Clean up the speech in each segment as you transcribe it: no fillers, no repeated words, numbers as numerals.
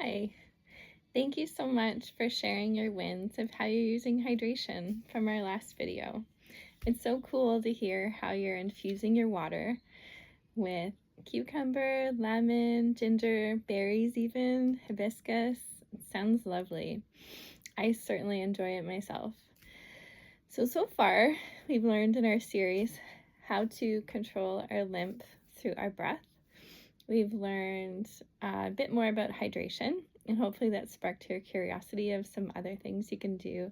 Hi, thank you so much for sharing your wins of how you're using hydration from our last video. It's so cool to hear how you're infusing your water with cucumber, lemon, ginger, berries even, hibiscus. It sounds lovely. I certainly enjoy it myself. So far, we've learned in our series how to control our lymph through our breath. We've learned a bit more about hydration, and hopefully that sparked your curiosity of some other things you can do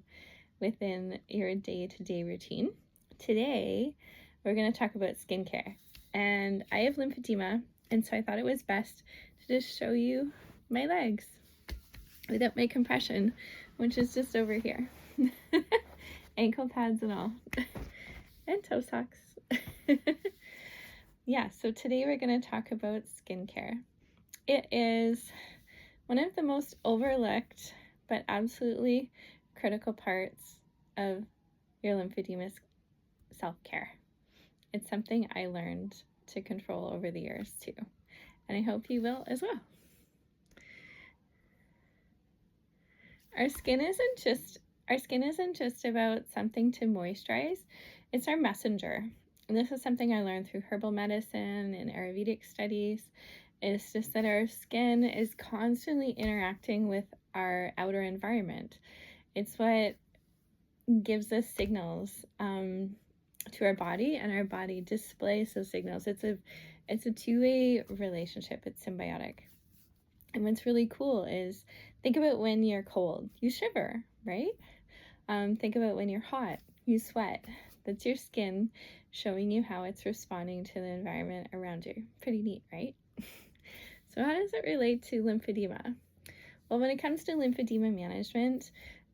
within your day-to-day routine. Today, we're going to talk about skincare. And I have lymphedema, and so I thought it was best to just show you my legs without my compression, which is just over here. Ankle pads and all. And toe socks. Yeah, so today we're going to talk about skincare. It is one of the most overlooked but absolutely critical parts of your lymphedema self-care. It's something I learned to control over the years too, and I hope you will as well. Our skin isn't just about something to moisturize. It's our messenger. And this is something I learned through herbal medicine and Ayurvedic studies. It's just that our skin is constantly interacting with our outer environment. It's what gives us signals to our body, and our body displays those signals. It's a two-way relationship. It's symbiotic. And what's really cool is, think about when you're cold, you shiver, right? Think about when you're hot, you sweat. That's your skin showing you how it's responding to the environment around you. Pretty neat, right? So how does it relate to lymphedema? Well, when it comes to lymphedema management,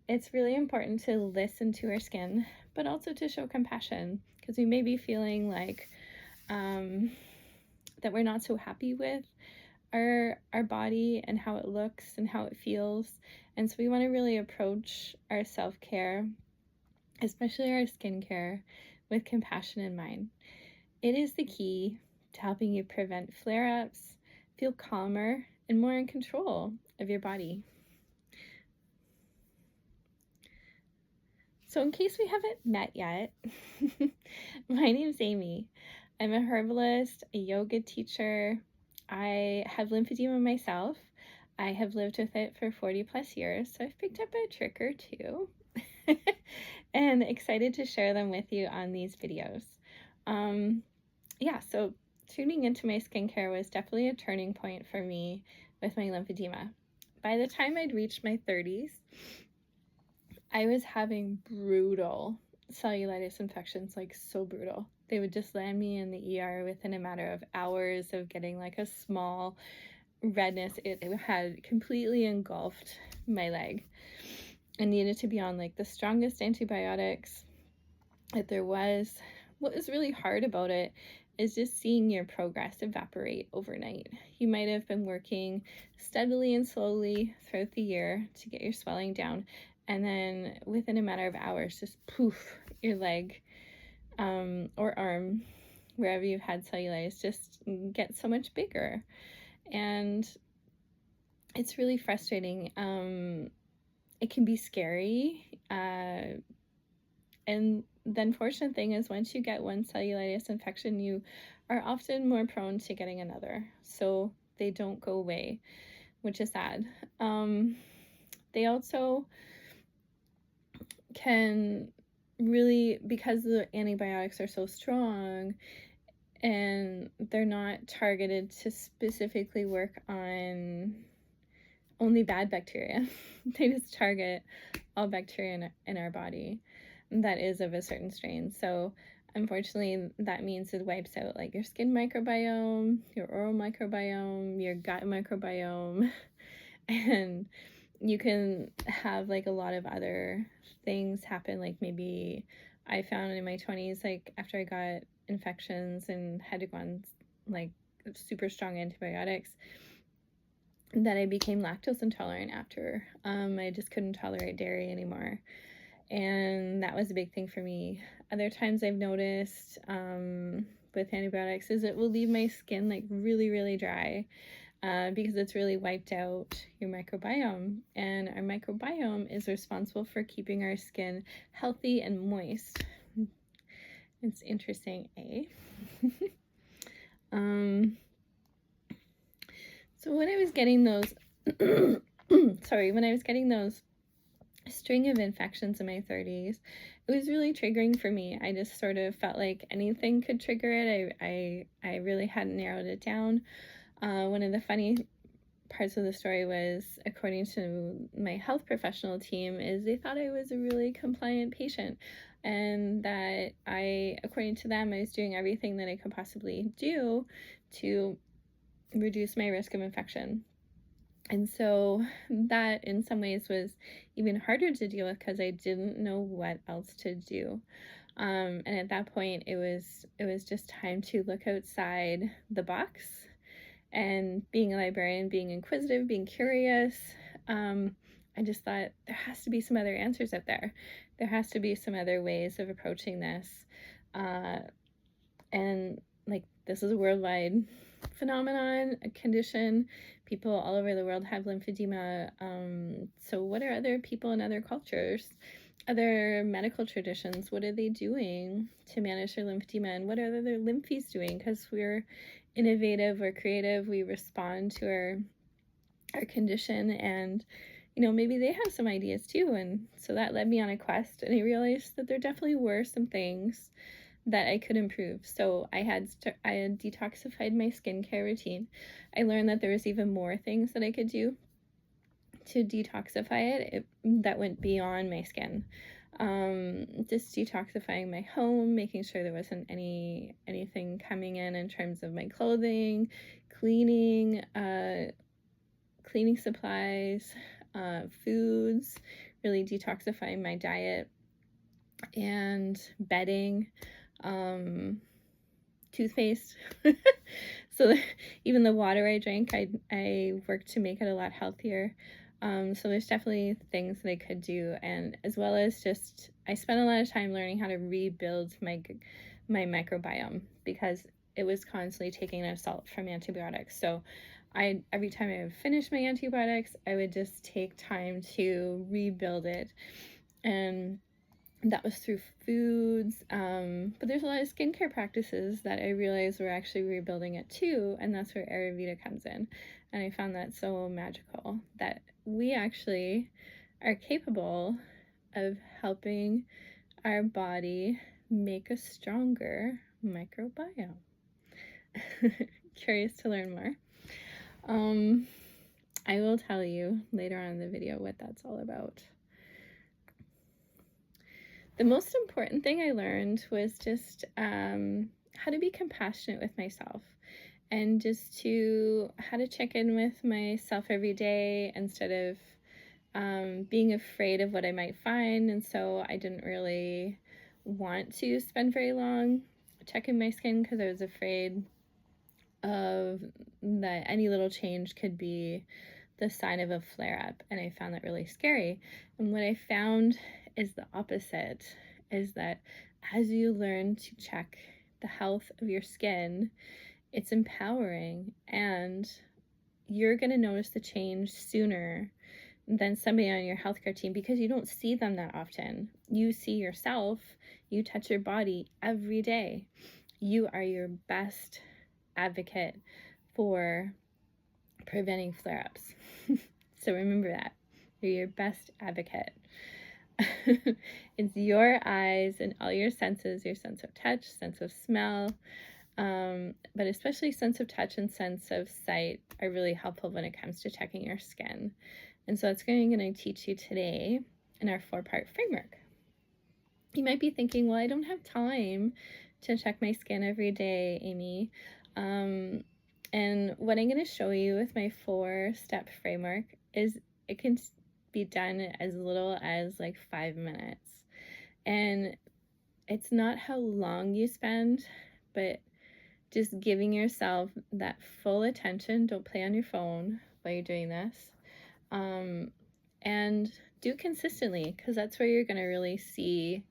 it's really important to listen to our skin, but also to show compassion, because we may be feeling like that we're not so happy with our body and how it looks and how it feels. And so we want to really approach our self-care, especially our skincare, with compassion in mind. It is the key to helping you prevent flare-ups, feel calmer, and more in control of your body. So in case we haven't met yet, my name's Amy. I'm a herbalist, a yoga teacher. I have lymphedema myself. I have lived with it for 40 plus years, so I've picked up a trick or two. And excited to share them with you on these videos. So tuning into my skincare was definitely a turning point for me with my lymphedema. By the time I'd reached my 30s, I was having brutal cellulitis infections, like so brutal. They would just land me in the ER within a matter of hours of getting like a small redness. It had completely engulfed my leg. I needed to be on like the strongest antibiotics that there was. What was really hard about it is just seeing your progress evaporate overnight. You might have been working steadily and slowly throughout the year to get your swelling down, and then within a matter of hours, just poof, your leg or arm, wherever you've had cellulitis, just gets so much bigger. And it's really frustrating. It can be scary. And the unfortunate thing is, once you get one cellulitis infection, you are often more prone to getting another. So they don't go away, which is sad. They also can really, because the antibiotics are so strong and they're not targeted to specifically work on only bad bacteria. They just target all bacteria in our body that is of a certain strain. So unfortunately, that means it wipes out like your skin microbiome, your oral microbiome, your gut microbiome, and you can have like a lot of other things happen. Like maybe I found in my 20s, like after I got infections and had to go on like super strong antibiotics, that I became lactose intolerant after. I just couldn't tolerate dairy anymore. And that was a big thing for me. Other times I've noticed with antibiotics is it will leave my skin like really, really dry. because it's really wiped out your microbiome. And our microbiome is responsible for keeping our skin healthy and moist. It's interesting, eh? So when I was getting those, when I was getting those string of infections in my 30s, it was really triggering for me. I just sort of felt like anything could trigger it. I really hadn't narrowed it down. One of the funny parts of the story was, according to my health professional team, is they thought I was a really compliant patient, and that according to them, I was doing everything that I could possibly do to reduce my risk of infection. And so that in some ways was even harder to deal with because I didn't know what else to do. And at that point, it was just time to look outside the box. And being a librarian, being inquisitive, being curious, I just thought there has to be some other answers out there. There has to be some other ways of approaching this. And like, this is a worldwide phenomenon, a condition. People all over the world have lymphedema. So what are other people in other cultures, other medical traditions, what are they doing to manage their lymphedema? And what are other lymphies doing? Because we're innovative or creative, we respond to our condition, and maybe they have some ideas too. And so that led me on a quest, and I realized that there definitely were some things that I could improve. So I had detoxified my skincare routine. I learned that there was even more things that I could do to detoxify it that went beyond my skin. Just detoxifying my home, making sure there wasn't anything coming in terms of my clothing, cleaning supplies, foods, really detoxifying my diet, and bedding, toothpaste. So even the water I drank, I worked to make it a lot healthier. So there's definitely things that I could do, and as well as just, I spent a lot of time learning how to rebuild my microbiome, because it was constantly taking an assault from antibiotics. So every time I would finish my antibiotics, I would just take time to rebuild it, and that was through foods. But there's a lot of skincare practices that I realized were actually rebuilding it too, and that's where Ayurveda comes in. And I found that so magical, that we actually are capable of helping our body make a stronger microbiome. Curious to learn more? I will tell you later on in the video what that's all about. The most important thing I learned was just how to be compassionate with myself, and just how to check in with myself every day instead of being afraid of what I might find. And so I didn't really want to spend very long checking my skin, because I was afraid of that any little change could be the sign of a flare-up, and I found that really scary. And what I found is the opposite, is that as you learn to check the health of your skin, it's empowering, and you're going to notice the change sooner than somebody on your healthcare team, because you don't see them that often. You see yourself, you touch your body every day. You are your best advocate for preventing flare-ups. So remember that. You're your best advocate. It's your eyes and all your senses, your sense of touch, sense of smell, but especially sense of touch and sense of sight are really helpful when it comes to checking your skin. And so that's what I'm going to teach you today in our 4-part framework. You might be thinking, well, I don't have time to check my skin every day, Amy. And what I'm going to show you with my 4-step framework is it can be done as little as like 5 minutes. And it's not how long you spend, but just giving yourself that full attention. Don't play on your phone while you're doing this. And do consistently, because that's where you're going to really see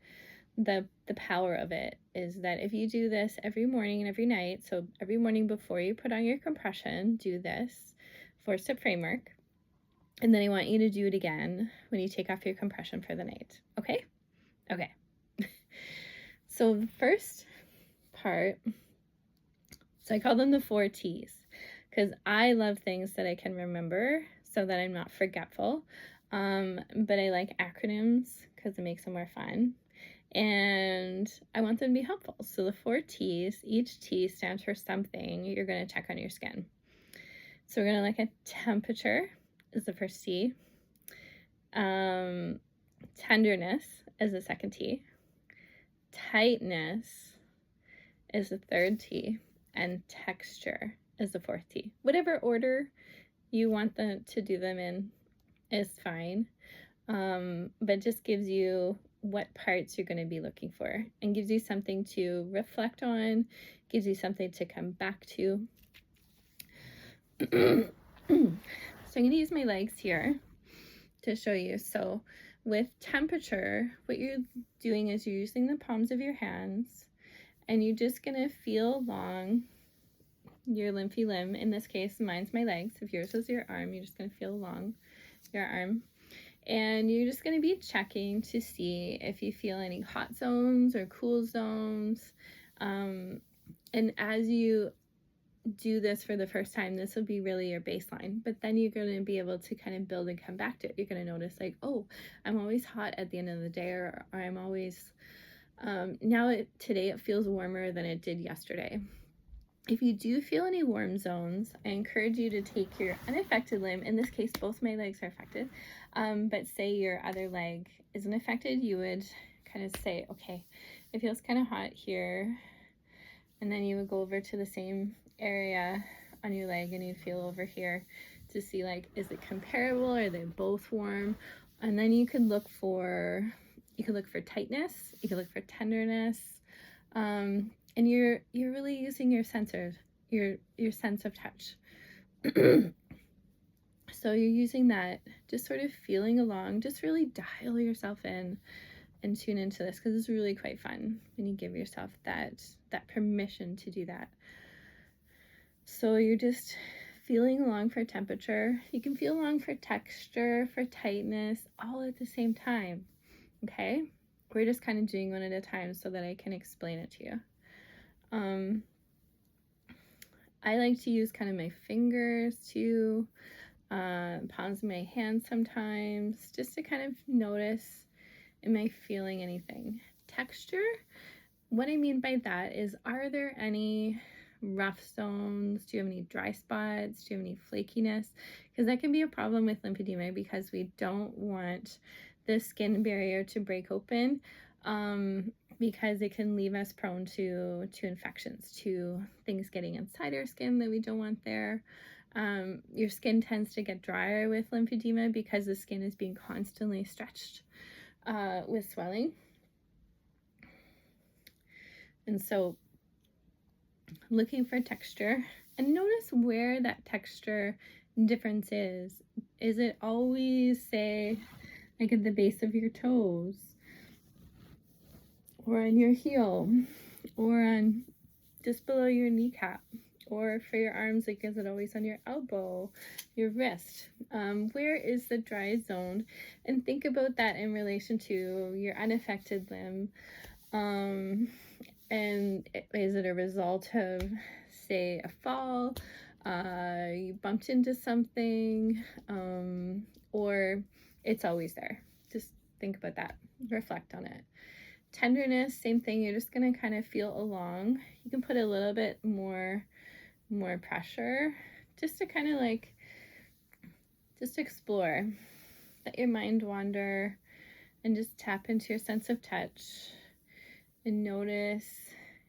the power of it, is that if you do this every morning and every night, so every morning before you put on your compression, do this. 4-step framework. And then I want you to do it again when you take off your compression for the night. Okay? Okay. So the first part, so I call them the 4T's because I love things that I can remember so that I'm not forgetful. But I like acronyms because it makes them more fun. And I want them to be helpful. So the 4T's, each T stands for something you're going to check on your skin. So we're going to look at temperature is the first T. Tenderness is the second T. Tightness is the third T. And texture is the fourth T. Whatever order you want them to do them in is fine. But just gives you what parts you're going to be looking for and gives you something to reflect on, gives you something to come back to. So I'm going to use my legs here to show you. So with temperature, what you're doing is you're using the palms of your hands and you're just going to feel along your lymphy limb. In this case, mine's my legs. If yours was your arm, you're just going to feel along your arm. And you're just going to be checking to see if you feel any hot zones or cool zones. And as you do this for the first time, this will be really your baseline. But then you're going to be able to kind of build and come back to it. You're going to notice like, oh, I'm always hot at the end of the day, or I'm always, today it feels warmer than it did yesterday. If you do feel any warm zones, I encourage you to take your unaffected limb. In this case, both my legs are affected. But say your other leg isn't affected, you would kind of say, okay, it feels kind of hot here. And then you would go over to the same area on your leg and you'd feel over here to see like, is it comparable? Are they both warm? And then you could look for tightness, you could look for tenderness. And you're really using your sensors, your sense of touch. So you're using that, just sort of feeling along, just really dial yourself in and tune into this because it's really quite fun when you give yourself that permission to do that. So you're just feeling along for temperature. You can feel along for texture, for tightness, all at the same time. Okay? We're just kind of doing one at a time so that I can explain it to you. I like to use kind of my fingers too, palms of my hands sometimes, just to kind of notice, am I feeling anything? Texture, what I mean by that is, are there any rough zones? Do you have any dry spots? Do you have any flakiness? Because that can be a problem with lymphedema because we don't want the skin barrier to break open. Because it can leave us prone to infections, to things getting inside our skin that we don't want there. Your skin tends to get drier with lymphedema because the skin is being constantly stretched with swelling. And so looking for texture, and notice where that texture difference is. Is it always, say, like at the base of your toes? Or on your heel, or on just below your kneecap, or for your arms, like is it always on your elbow, your wrist? Where is the dry zone? And think about that in relation to your unaffected limb. And is it a result of, say, a fall? You bumped into something, or it's always there? Just think about that. Reflect on it. Tenderness, same thing. You're just going to kind of feel along. You can put a little bit more pressure just to kind of like, just explore. Let your mind wander and just tap into your sense of touch and notice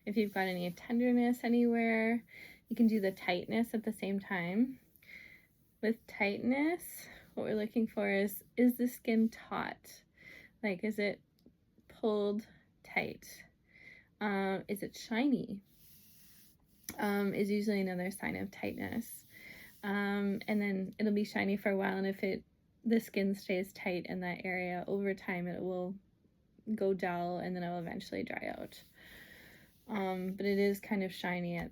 if you've got any tenderness anywhere. You can do the tightness at the same time. With tightness, what we're looking for is the skin taut? Like, is it pulled tight? Is it shiny? Is usually another sign of tightness. And then it'll be shiny for a while, and if the skin stays tight in that area, over time it will go dull and then it will eventually dry out. But it is kind of shiny at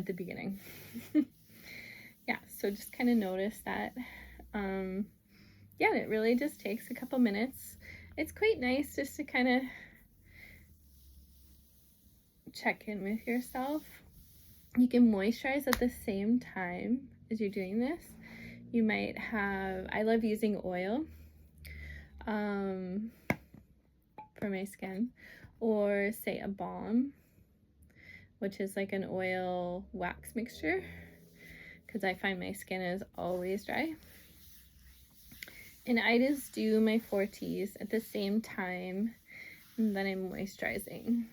the beginning. Yeah, So just kind of notice that. Yeah, it really just takes a couple minutes. It's quite nice just to kind of check in with yourself. You can moisturize at the same time as you're doing this. You might have, I love using oil for my skin, or say a balm, which is like an oil wax mixture, because I find my skin is always dry. And I just do my 4T's at the same time that I'm moisturizing.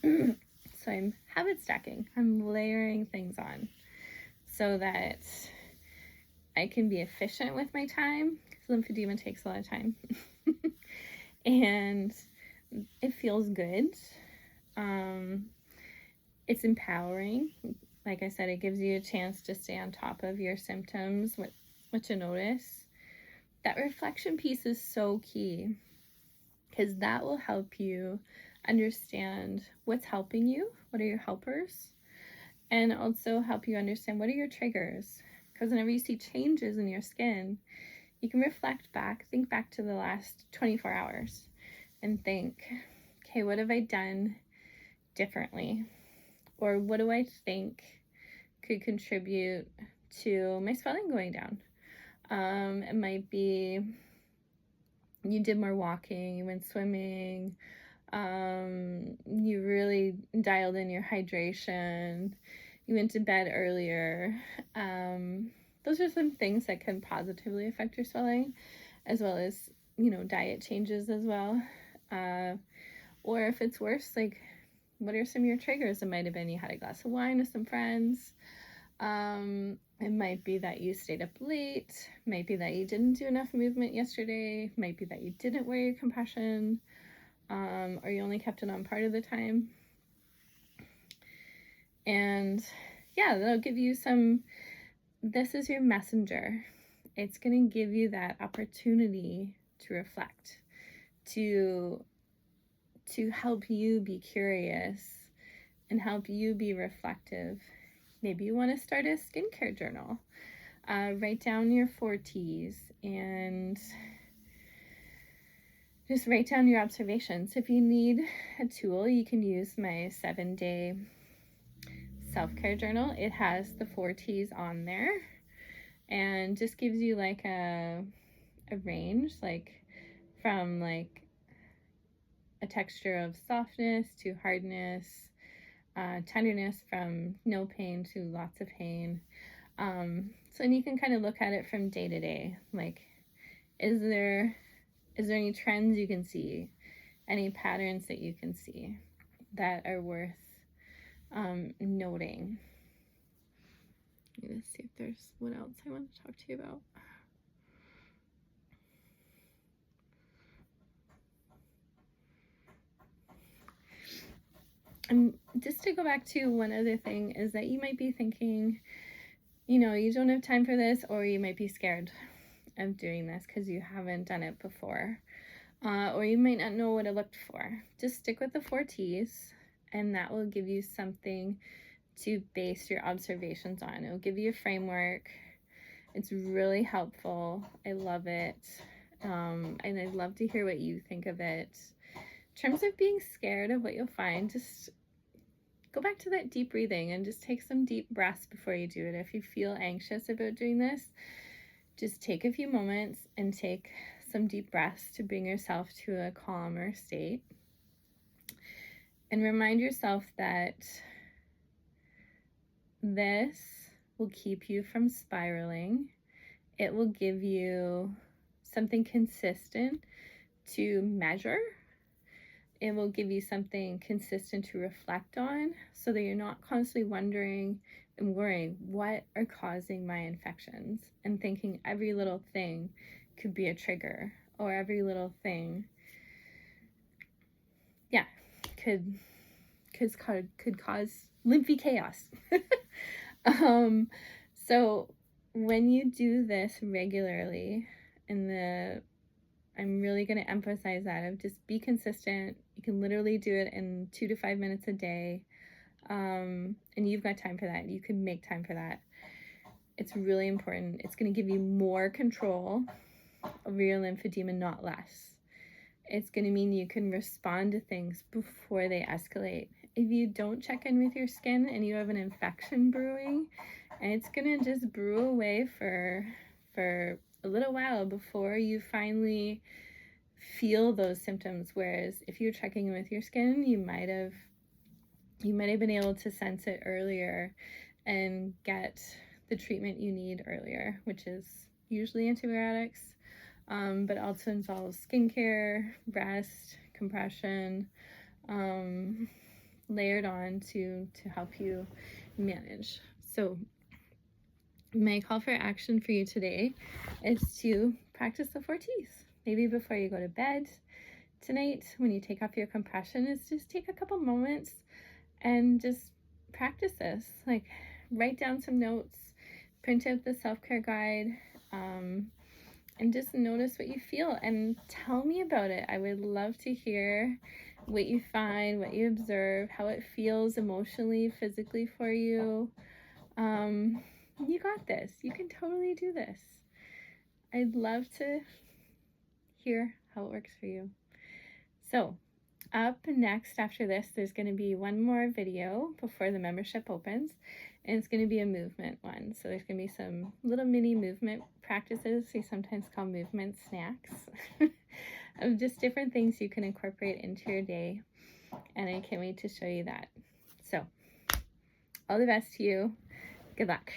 So I'm habit stacking. I'm layering things on so that I can be efficient with my time, because lymphedema takes a lot of time. And it feels good. It's empowering. Like I said, it gives you a chance to stay on top of your symptoms, what you notice. That reflection piece is so key, because that will help you understand what's helping you, what are your helpers, and also help you understand what are your triggers. Because whenever you see changes in your skin, you can reflect back, think back to the last 24 hours and think, okay, what have I done differently? Or what do I think could contribute to my swelling going down? It might be you did more walking, you went swimming, you really dialed in your hydration, you went to bed earlier. Those are some things that can positively affect your swelling, as well as, diet changes as well. Or if it's worse, like, what are some of your triggers? It might have been you had a glass of wine with some friends. It might be that you stayed up late, might be that you didn't do enough movement yesterday, might be that you didn't wear your compression, or you only kept it on part of the time. And yeah, that'll give you this is your messenger. It's going to give you that opportunity to reflect, to help you be curious and help you be reflective. Maybe you want to start a skincare journal. Write down your 4T's and just write down your observations. If you need a tool, you can use my 7-day self-care journal. It has the 4T's on there and just gives you like a range, like from like a texture of softness to hardness, tenderness from no pain to lots of pain. So you can kind of look at it from day to day. Like, is there any trends you can see? Any patterns that you can see that are worth noting? I'm gonna see if there's what else I want to talk to you about. Just to go back to one other thing is that you might be thinking, you don't have time for this, or you might be scared of doing this because you haven't done it before, or you might not know what to look for. Just stick with the 4T's, and that will give you something to base your observations on. It will give you a framework. It's really helpful. I love it, and I'd love to hear what you think of it. In terms of being scared of what you'll find, just go back to that deep breathing and just take some deep breaths before you do it. If you feel anxious about doing this, just take a few moments and take some deep breaths to bring yourself to a calmer state. And remind yourself that this will keep you from spiraling. It will give you something consistent to measure. It will give you something consistent to reflect on, so that you're not constantly wondering and worrying, what are causing my infections? And thinking every little thing could be a trigger, or every little thing, could cause lymphy chaos. So when you do this regularly, I'm really going to emphasize that of just be consistent. You can literally do it in 2 to 5 minutes a day. And you've got time for that. You can make time for that. It's really important. It's going to give you more control over your lymphedema, not less. It's going to mean you can respond to things before they escalate. If you don't check in with your skin and you have an infection brewing, and it's going to just brew away for a little while before you finally feel those symptoms. Whereas if you're checking in with your skin, you might have been able to sense it earlier and get the treatment you need earlier, which is usually antibiotics, but also involves skincare, rest, compression, layered on to help you manage. So my call for action for you today is to practice the 4T's. Maybe before you go to bed tonight, when you take off your compression, is just take a couple moments and just practice this. Like, write down some notes, print out the self-care guide, and just notice what you feel and tell me about it. I would love to hear what you find, what you observe, how it feels emotionally, physically for you. You got this. You can totally do this. I'd love to hear how it works for you. So up next after this, there's going to be one more video before the membership opens, and it's going to be a movement one. So there's going to be some little mini movement practices we sometimes call movement snacks of just different things you can incorporate into your day, and I can't wait to show you that. So all the best to you. Good luck.